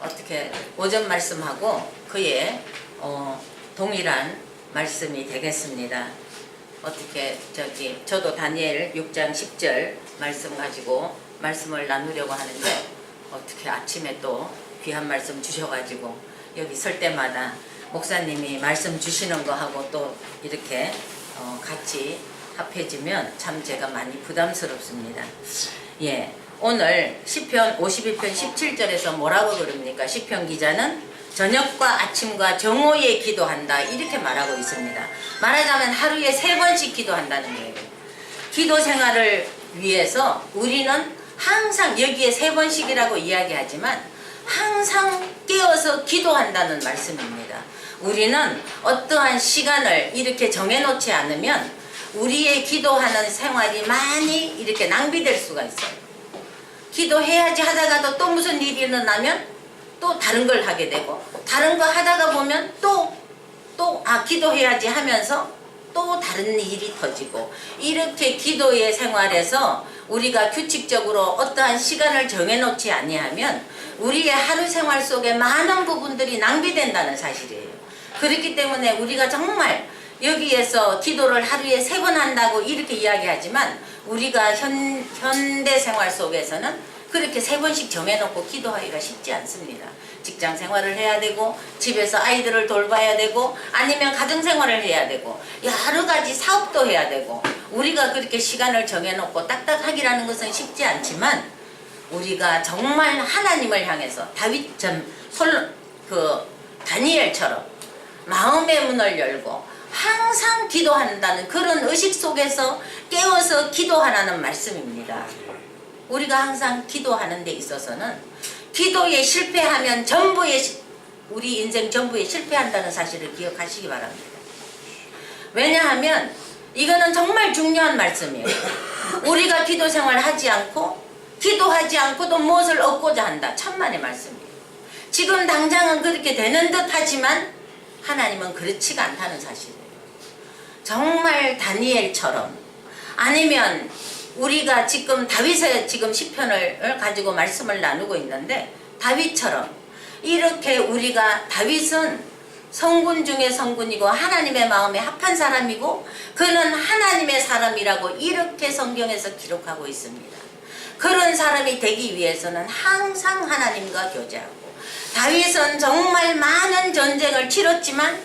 어떻게 오전 말씀하고 그에 동일한 말씀이 되겠습니다. 어떻게 저도 다니엘 6장 10절 말씀 가지고 말씀을 나누려고 하는데 어떻게 아침에 또 귀한 말씀 주셔가지고 여기 설 때마다 목사님이 말씀 주시는 거 하고 또 이렇게 같이 합해지면 참 제가 많이 부담스럽습니다. 예, 오늘 시편 52편 17절에서 뭐라고 그럽니까? 시편 기자는 저녁과 아침과 정오에 기도한다 이렇게 말하고 있습니다. 말하자면 하루에 3번씩 기도한다는 거예요. 기도 생활을 위해서 우리는 항상 여기에 3번씩이라고 이야기하지만 항상 깨어서 기도한다는 말씀입니다. 우리는 어떠한 시간을 이렇게 정해놓지 않으면 우리의 기도하는 생활이 많이 이렇게 낭비될 수가 있어요. 기도해야지 하다가도 또 무슨 일이 일어나면 또 다른 걸 하게 되고 다른 거 하다가 보면 또 기도해야지 하면서 또 다른 일이 터지고 이렇게 기도의 생활에서 우리가 규칙적으로 어떠한 시간을 정해놓지 아니하면 우리의 하루 생활 속에 많은 부분들이 낭비된다는 사실이에요. 그렇기 때문에 우리가 정말 여기에서 기도를 하루에 3번 한다고 이렇게 이야기하지만 우리가 현대 생활 속에서는 그렇게 3번씩 정해놓고 기도하기가 쉽지 않습니다. 직장 생활을 해야 되고 집에서 아이들을 돌봐야 되고 아니면 가정 생활을 해야 되고 여러 가지 사업도 해야 되고 우리가 그렇게 시간을 정해놓고 딱딱하기라는 것은 쉽지 않지만 우리가 정말 하나님을 향해서 다니엘처럼 마음의 문을 열고 항상 기도한다는 그런 의식 속에서 깨워서 기도하라는 말씀입니다. 우리가 항상 기도하는 데 있어서는 기도에 실패하면 우리 인생 전부에 실패한다는 사실을 기억하시기 바랍니다. 왜냐하면 이거는 정말 중요한 말씀이에요. 우리가 기도 생활을 하지 않고 기도하지 않고도 무엇을 얻고자 한다. 천만의 말씀이에요. 지금 당장은 그렇게 되는 듯 하지만 하나님은 그렇지가 않다는 사실이에요. 정말 다니엘처럼 아니면 우리가 지금 다윗의 지금 시편을 가지고 말씀을 나누고 있는데 다윗처럼 이렇게 우리가 다윗은 성군 중에 성군이고 하나님의 마음에 합한 사람이고 그는 하나님의 사람이라고 이렇게 성경에서 기록하고 있습니다. 그런 사람이 되기 위해서는 항상 하나님과 교제하고 다윗은 정말 많은 전쟁을 치렀지만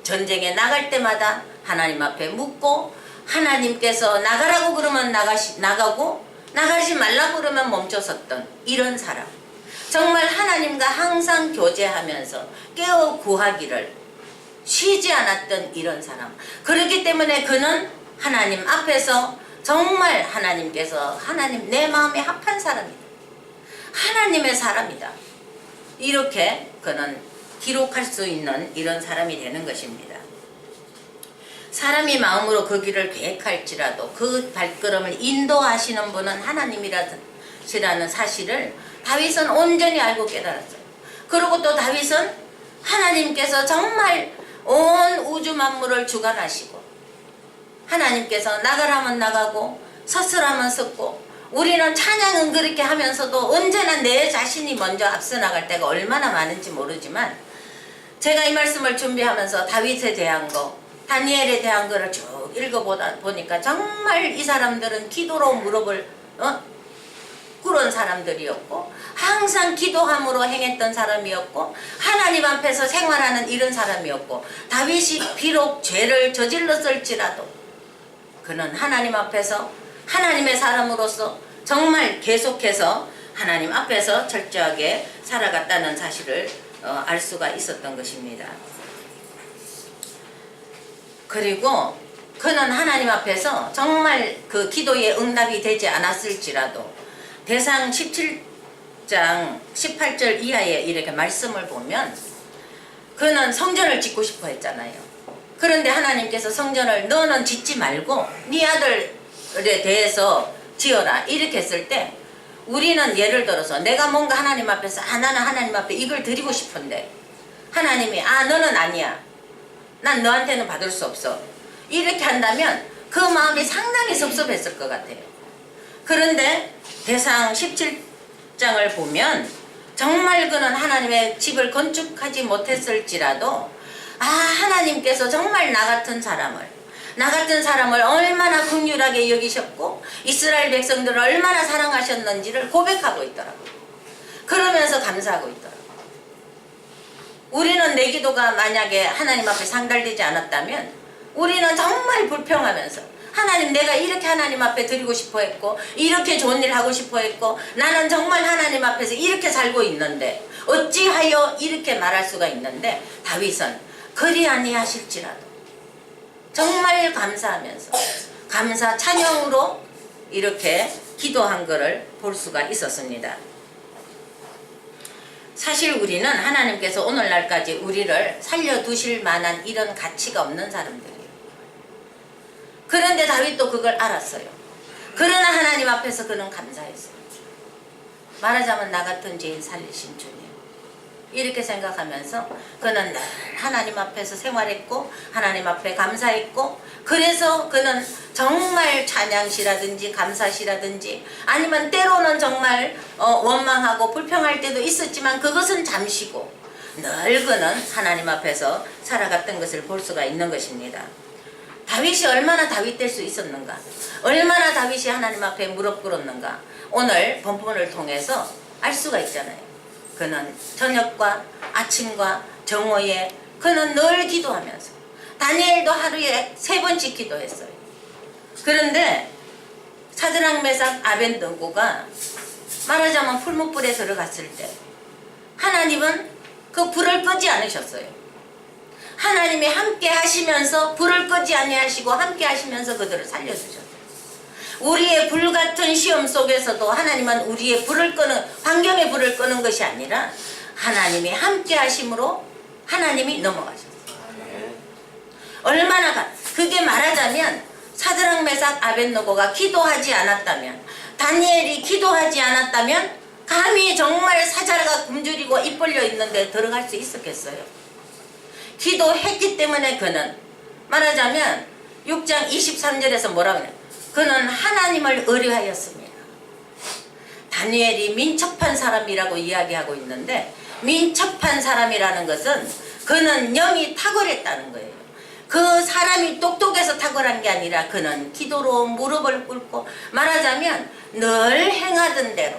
전쟁에 나갈 때마다 하나님 앞에 묻고 하나님께서 나가라고 그러면 나가고 나가지 말라고 그러면 멈춰섰던 이런 사람. 정말 하나님과 항상 교제하면서 깨어 구하기를 쉬지 않았던 이런 사람. 그렇기 때문에 그는 하나님 앞에서 정말 하나님께서 하나님 내 마음에 합한 사람이다. 하나님의 사람이다. 이렇게 그는 기록할 수 있는 이런 사람이 되는 것입니다. 사람이 마음으로 그 길을 계획할지라도 그 발걸음을 인도하시는 분은 하나님이라는 사실을 다윗은 온전히 알고 깨달았어요. 그리고 또 다윗은 하나님께서 정말 온 우주 만물을 주관하시고 하나님께서 나가라면 나가고 섰으라면 섰고 우리는 찬양은 그렇게 하면서도 언제나 내 자신이 먼저 앞서 나갈 때가 얼마나 많은지 모르지만 제가 이 말씀을 준비하면서 다윗에 대한 거 다니엘에 대한 거를 쭉 읽어보니까 정말 이 사람들은 기도로 무릎을 꿇은 사람들이었고 항상 기도함으로 행했던 사람이었고 하나님 앞에서 생활하는 이런 사람이었고 다윗이 비록 죄를 저질렀을지라도 그는 하나님 앞에서 하나님의 사람으로서 정말 계속해서 하나님 앞에서 철저하게 살아갔다는 사실을 알 수가 있었던 것입니다. 그리고 그는 하나님 앞에서 정말 그 기도의 응답이 되지 않았을지라도 대상 17장 18절 이하에 이렇게 말씀을 보면 그는 성전을 짓고 싶어 했잖아요. 그런데 하나님께서 성전을 너는 짓지 말고 네 아들에 대해서 지어라 이렇게 했을 때 우리는 예를 들어서 내가 뭔가 하나님 앞에서 나는 하나님 앞에 이걸 드리고 싶은데 하나님이 너는 아니야. 난 너한테는 받을 수 없어. 이렇게 한다면 그 마음이 상당히 섭섭했을 것 같아요. 그런데 대상 17장을 보면 정말 그는 하나님의 집을 건축하지 못했을지라도 하나님께서 정말 나 같은 사람을 얼마나 긍휼하게 여기셨고 이스라엘 백성들을 얼마나 사랑하셨는지를 고백하고 있더라고요. 그러면서 감사하고 있더라고요. 우리는 내 기도가 만약에 하나님 앞에 상달되지 않았다면 우리는 정말 불평하면서 하나님, 내가 이렇게 하나님 앞에 드리고 싶어 했고 이렇게 좋은 일 하고 싶어 했고 나는 정말 하나님 앞에서 이렇게 살고 있는데 어찌하여 이렇게 말할 수가 있는데, 다윗은 그리 아니하실지라도 정말 감사하면서 감사 찬양으로 이렇게 기도한 것을 볼 수가 있었습니다. 사실 우리는 하나님께서 오늘날까지 우리를 살려두실 만한 이런 가치가 없는 사람들이에요. 그런데 다윗도 그걸 알았어요. 그러나 하나님 앞에서 그는 감사했어요. 말하자면 나 같은 죄인 살리신 주님, 이렇게 생각하면서 그는 늘 하나님 앞에서 생활했고 하나님 앞에 감사했고, 그래서 그는 정말 찬양시라든지 감사시라든지 아니면 때로는 정말 원망하고 불평할 때도 있었지만 그것은 잠시고 늘 그는 하나님 앞에서 살아갔던 것을 볼 수가 있는 것입니다. 다윗이 얼마나 다윗 될 수 있었는가, 얼마나 다윗이 하나님 앞에 무릎 꿇었는가, 오늘 본문을 통해서 알 수가 있잖아요. 그는 저녁과 아침과 정오에 그는 늘 기도하면서, 다니엘도 하루에 3번씩 기도했어요. 그런데 사드락 메삭 아벤느고가 말하자면 풀무불에 들어갔을 때 하나님은 그 불을 끄지 않으셨어요. 하나님이 함께 하시면서 불을 끄지 아니하시고 함께 하시면서 그들을 살려주셨어요. 우리의 불같은 시험 속에서도 하나님은 우리의 불을 끄는, 환경의 불을 끄는 것이 아니라 하나님이 함께 하심으로 하나님이 넘어가셨어요. 얼마나 그게 말하자면 사드락 메삭 아벤느고가 기도하지 않았다면, 다니엘이 기도하지 않았다면 감히 정말 사자가 굶주리고 입 벌려 있는데 들어갈 수 있었겠어요? 기도했기 때문에 그는 말하자면 6장 23절에서 뭐라고 해요? 그는 하나님을 의뢰하였습니다. 다니엘이 민첩한 사람이라고 이야기하고 있는데, 민첩한 사람이라는 것은 그는 영이 탁월했다는 거예요. 그 사람이 똑똑해서 탁월한 게 아니라 그는 기도로 무릎을 꿇고, 말하자면 늘 행하던 대로,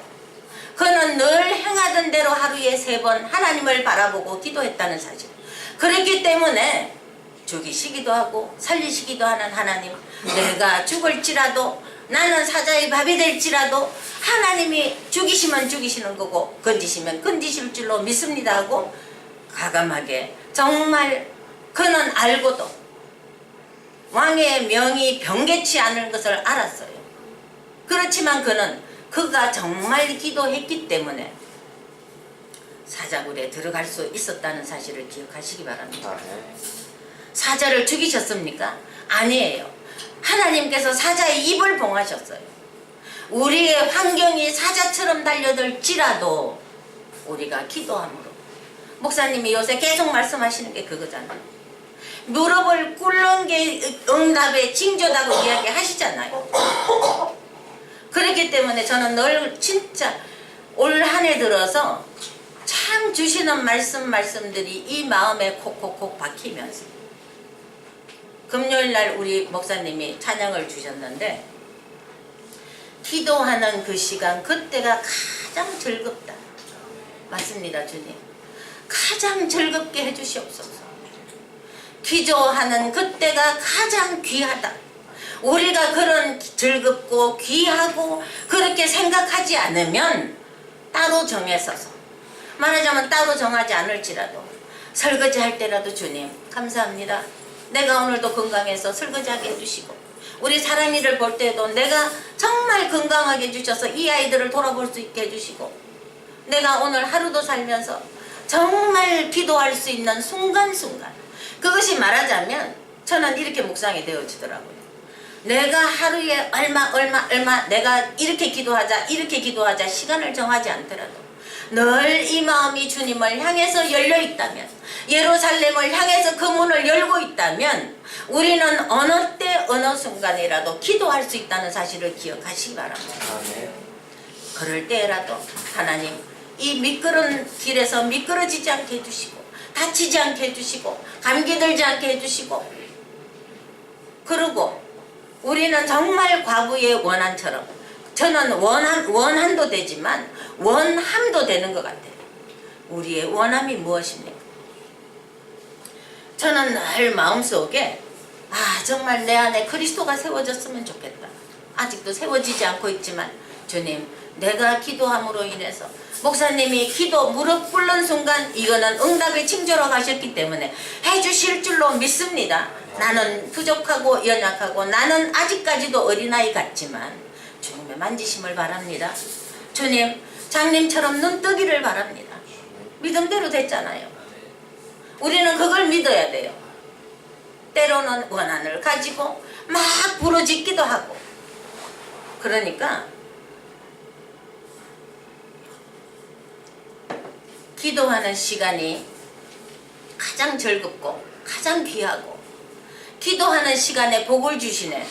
그는 늘 행하던 대로 하루에 3번 하나님을 바라보고 기도했다는 사실. 그렇기 때문에 죽이시기도 하고 살리시기도 하는 하나님, 내가 죽을지라도 나는 사자의 밥이 될지라도 하나님이 죽이시면 죽이시는 거고 건지시면 건지실 줄로 믿습니다 하고 과감하게, 정말 그는 알고도 왕의 명이 변개치 않을 것을 알았어요. 그렇지만 그는 그가 정말 기도했기 때문에 사자굴에 들어갈 수 있었다는 사실을 기억하시기 바랍니다. 사자를 죽이셨습니까? 아니에요. 하나님께서 사자의 입을 봉하셨어요. 우리의 환경이 사자처럼 달려들지라도 우리가 기도함으로, 목사님이 요새 계속 말씀하시는 게 그거잖아요. 무릎을 꿇는 게 응답의 징조다고 이야기하시잖아요. 그렇기 때문에 저는 늘 진짜 올 한 해 들어서 참 주시는 말씀들이 이 마음에 콕콕콕 박히면서, 금요일날 우리 목사님이 찬양을 주셨는데 기도하는 그 시간, 그때가 가장 즐겁다. 맞습니다, 주님. 가장 즐겁게 해주시옵소서. 기도하는 그때가 가장 귀하다. 우리가 그런 즐겁고 귀하고 그렇게 생각하지 않으면 따로 정해서서, 말하자면 따로 정하지 않을지라도 설거지 할 때라도 주님 감사합니다. 내가 오늘도 건강해서 설거지하게 해주시고, 우리 사랑이를 볼 때도 내가 정말 건강하게 해주셔서 이 아이들을 돌아볼 수 있게 해주시고, 내가 오늘 하루도 살면서 정말 기도할 수 있는 순간순간, 그것이 말하자면 저는 이렇게 묵상이 되어지더라고요. 내가 하루에 얼마 내가 이렇게 기도하자 시간을 정하지 않더라도 늘 이 마음이 주님을 향해서 열려 있다면, 예루살렘을 향해서 그 문을 열고 있다면 우리는 어느 때 어느 순간이라도 기도할 수 있다는 사실을 기억하시기 바랍니다. 그럴 때라도 하나님 이 미끄러운 길에서 미끄러지지 않게 해주시고 다치지 않게 해주시고 감기 들지 않게 해주시고, 그리고 우리는 정말 과부의 원한처럼, 저는 원한도 되지만 원함도 되는 것 같아요. 우리의 원함이 무엇입니까? 저는 늘 마음속에 정말 내 안에 그리스도가 세워졌으면 좋겠다. 아직도 세워지지 않고 있지만 주님, 내가 기도함으로 인해서 목사님이 기도 무릎 꿇는 순간 이거는 응답의 징조로 가셨기 때문에 해주실 줄로 믿습니다. 나는 부족하고 연약하고 나는 아직까지도 어린아이 같지만 주님의 만지심을 바랍니다. 주님, 장님처럼 눈 뜨기를 바랍니다. 믿음대로 됐잖아요. 우리는 그걸 믿어야 돼요. 때로는 원한을 가지고 막 부르짖기도 하고, 그러니까 기도하는 시간이 가장 즐겁고 가장 귀하고, 기도하는 시간에 복을 주시네.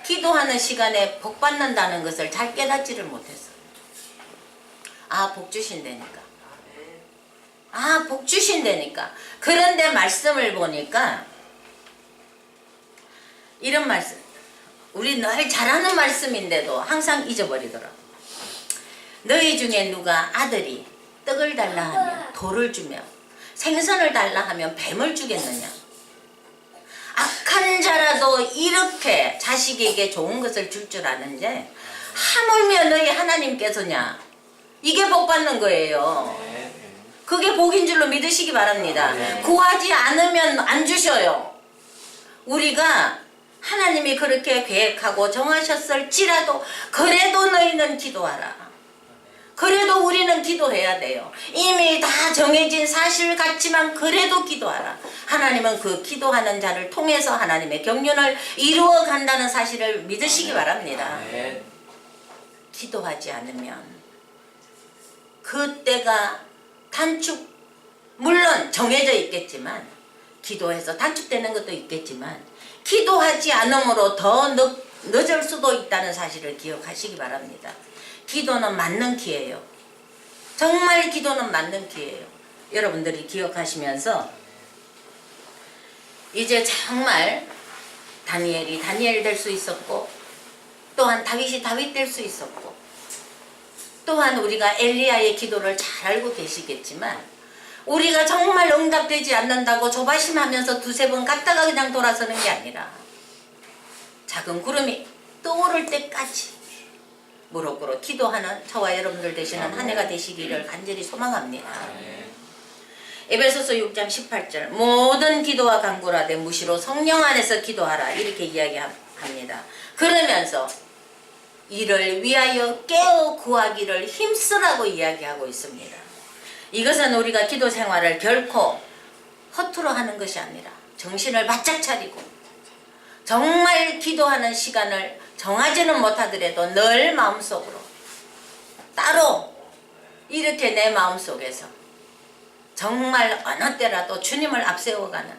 기도하는 시간에 복 받는다는 것을 잘 깨닫지를 못했어. 복 주신다니까. 복 주신다니까. 그런데 말씀을 보니까 이런 말씀, 우리 늘 잘하는 말씀인데도 항상 잊어버리더라고. 너희 중에 누가 아들이 떡을 달라 하면 돌을 주며 생선을 달라 하면 뱀을 주겠느냐? 악한 자라도 이렇게 자식에게 좋은 것을 줄 줄 아는데 하물며 너희 하나님께서냐? 이게 복 받는 거예요. 그게 복인 줄로 믿으시기 바랍니다. 구하지 않으면 안 주셔요. 우리가 하나님이 그렇게 계획하고 정하셨을지라도 그래도 너희는 기도하라. 그래도 우리는 기도해야 돼요. 이미 다 정해진 사실 같지만 그래도 기도하라. 하나님은 그 기도하는 자를 통해서 하나님의 경륜을 이루어 간다는 사실을 믿으시기 바랍니다. 기도하지 않으면 그때가 물론 정해져 있겠지만, 기도해서 단축되는 것도 있겠지만 기도하지 않으므로 더 늦을 수도 있다는 사실을 기억하시기 바랍니다. 기도는 맞는 기예요. 정말 기도는 맞는 기예요. 여러분들이 기억하시면서 이제 정말 다니엘이 다니엘 될 수 있었고, 또한 다윗이 다윗 될 수 있었고, 또한 우리가 엘리야의 기도를 잘 알고 계시겠지만 우리가 정말 응답되지 않는다고 조바심하면서 두세 번 갔다가 그냥 돌아서는 게 아니라 작은 구름이 떠오를 때까지 무릎 꿇어 기도하는 저와 여러분들 되시는 한 해가 되시기를 간절히 소망합니다. 에베소서 6장 18절, 모든 기도와 간구를 하되 무시로 성령 안에서 기도하라, 이렇게 이야기합니다. 그러면서 이를 위하여 깨어 구하기를 힘쓰라고 이야기하고 있습니다. 이것은 우리가 기도 생활을 결코 허투루 하는 것이 아니라 정신을 바짝 차리고 정말 기도하는 시간을 정하지는 못하더라도 늘 마음속으로 따로 이렇게 내 마음속에서 정말 어느 때라도 주님을 앞세워가는,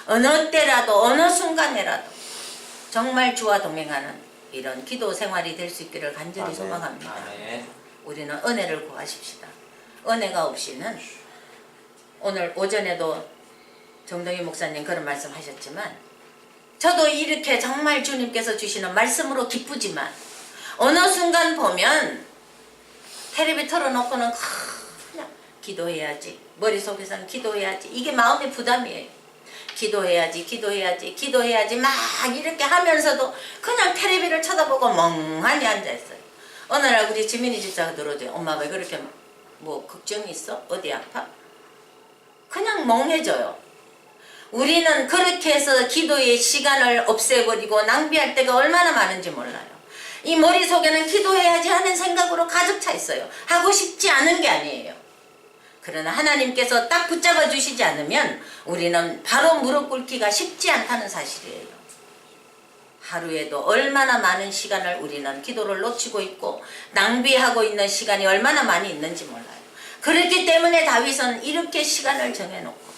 어느 때라도 어느 순간에라도 정말 주와 동행하는 이런 기도 생활이 될 수 있기를 간절히 소망합니다. 우리는 은혜를 구하십시다. 은혜가 없이는, 오늘 오전에도 정동희 목사님 그런 말씀 하셨지만 저도 이렇게 정말 주님께서 주시는 말씀으로 기쁘지만 어느 순간 보면 텔레비 틀어놓고는 그냥 기도해야지, 머릿속에서는 기도해야지, 이게 마음의 부담이에요. 기도해야지 기도해야지 기도해야지 막 이렇게 하면서도 그냥 텔레비를 쳐다보고 멍하니 앉아있어요. 어느 날 우리 지민이 집사가 들어오죠. 엄마 왜 그렇게 뭐 걱정이 있어? 어디 아파? 그냥 멍해져요. 우리는 그렇게 해서 기도의 시간을 없애버리고 낭비할 때가 얼마나 많은지 몰라요. 이 머릿속에는 기도해야지 하는 생각으로 가득 차 있어요. 하고 싶지 않은 게 아니에요. 그러나 하나님께서 딱 붙잡아 주시지 않으면 우리는 바로 무릎 꿇기가 쉽지 않다는 사실이에요. 하루에도 얼마나 많은 시간을 우리는 기도를 놓치고 있고 낭비하고 있는 시간이 얼마나 많이 있는지 몰라요. 그렇기 때문에 다윗은 이렇게 시간을 정해놓고,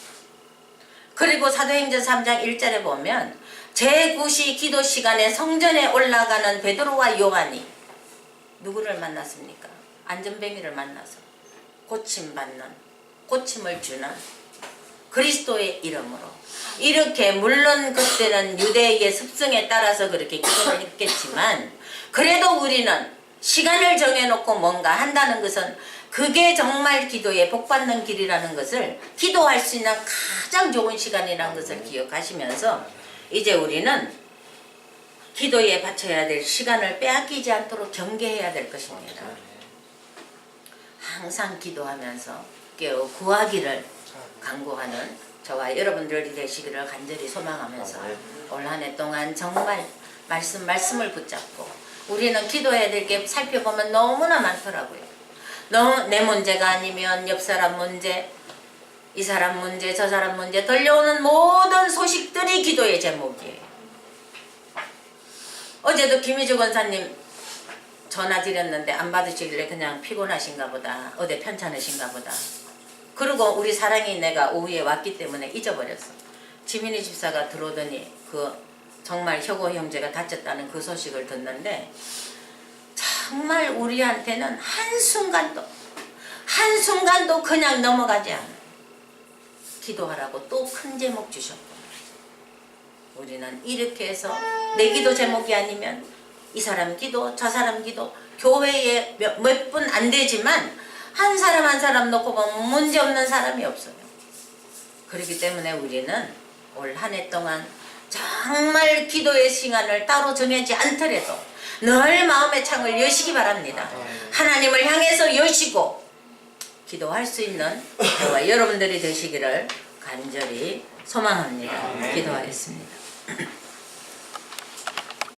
그리고 사도행전 3장 1절에 보면 제9시 기도 시간에 성전에 올라가는 베드로와 요한이 누구를 만났습니까? 안전뱅이를 만나서 고침받는, 고침을 주는 그리스도의 이름으로 이렇게, 물론 그때는 유대의 습성에 따라서 그렇게 기도를 했겠지만 그래도 우리는 시간을 정해놓고 뭔가 한다는 것은 그게 정말 기도의 복받는 길이라는 것을, 기도할 수 있는 가장 좋은 시간이라는 것을 기억하시면서 이제 우리는 기도에 바쳐야 될 시간을 빼앗기지 않도록 경계해야 될 것입니다. 항상 기도하면서 깨어 구하기를 간구하는 저와 여러분들이 되시기를 간절히 소망하면서 올 한 해 동안 정말 말씀을 붙잡고, 우리는 기도해야 될 게 살펴보면 너무나 많더라고요. 내 문제가 아니면 옆 사람 문제, 이 사람 문제, 저 사람 문제, 들려오는 모든 소식들이 기도의 제목이에요. 어제도 김희주 권사님 전화 드렸는데 안 받으시길래 그냥 피곤하신가 보다, 어디 편찮으신가 보다. 그리고 우리 사랑이 내가 오후에 왔기 때문에 잊어버렸어. 지민이 집사가 들어오더니 그 정말 혁오 형제가 다쳤다는 그 소식을 듣는데 정말 우리한테는 한순간도 그냥 넘어가지 않아. 기도하라고 또 큰 제목 주셨고, 우리는 이렇게 해서 내 기도 제목이 아니면 이 사람 기도, 저 사람 기도, 교회에 몇 분 안 되지만 한 사람 한 사람 놓고 보면 문제없는 사람이 없어요. 그렇기 때문에 우리는 올 한 해 동안 정말 기도의 시간을 따로 정하지 않더라도 늘 마음의 창을 여시기 바랍니다. 하나님을 향해서 여시고 기도할 수 있는 저와 여러분들이 되시기를 간절히 소망합니다. 기도하겠습니다.